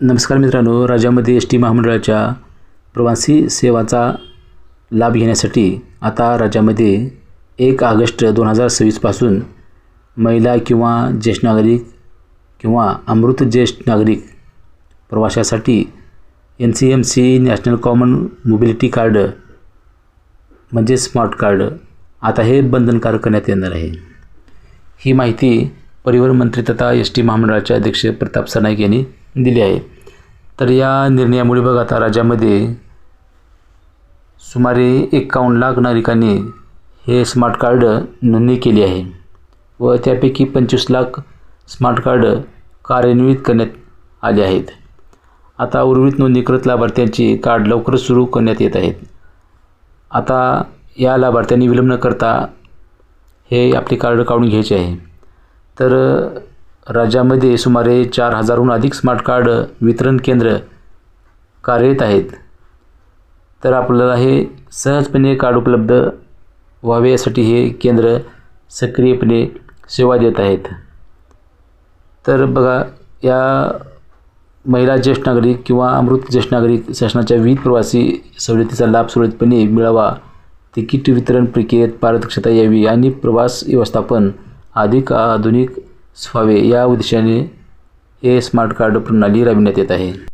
नमस्कार मित्रांनो, राज्यामध्ये एस टी महामंडळाच्या प्रवासी सेवाचा लाभ घेण्यासाठी आता राज्यामध्ये 1 ऑगस्ट 2026 पासून महिला किंवा ज्येष्ठ नागरिक किंवा अमृत ज्येष्ठ नागरिक प्रवाशासाठी NCMC national common mobility card म्हणजे स्मार्ट कार्ड आता हे बंधनकारक करण्यात येणार आहे। ही माहिती परिवहन मंत्री तथा एस टी महामंडळाचे अध्यक्ष प्रताप सरनाईक यांनी दिली आहे। तर या निर्णयामुळे बघा आता राज्यामध्ये सुमारे 51 लाख नागरिकांनी हे स्मार्ट कार्ड नोंदणी केली आहे व त्यापैकी 25 लाख स्मार्ट कार्ड कार्यान्वित करण्यात आले आहेत। आता उर्वरित नोंदणीकृत लाभार्थ्यांची कार्ड लवकरच सुरू करण्यात येत आहेत। आता या लाभार्थ्यांनी विलंब न करता हे आपले कार्ड काढून घ्यायचे आहे। तर राज्यामध्ये सुमारे 4000हून अधिक स्मार्ट कार्ड वितरण केंद्र कार्यरत आहेत। तर आपल्याला हे सहजपणे कार्ड उपलब्ध व्हावे यासाठी हे केंद्र सक्रियपणे सेवा देत आहेत। तर बघा, या महिला ज्येष्ठ नागरिक किंवा अमृत ज्येष्ठ नागरिक शासनाच्या विविध प्रवासी सवलतीचा लाभ सुरळीतपणे मिळावा, तिकीट वितरण प्रक्रियेत पारदर्शकता यावी आणि प्रवास व्यवस्थापन अधिक आधुनिक व्हावे या उद्देशाने हे स्मार्ट कार्ड प्रणाली राबविण्यात येत आहे।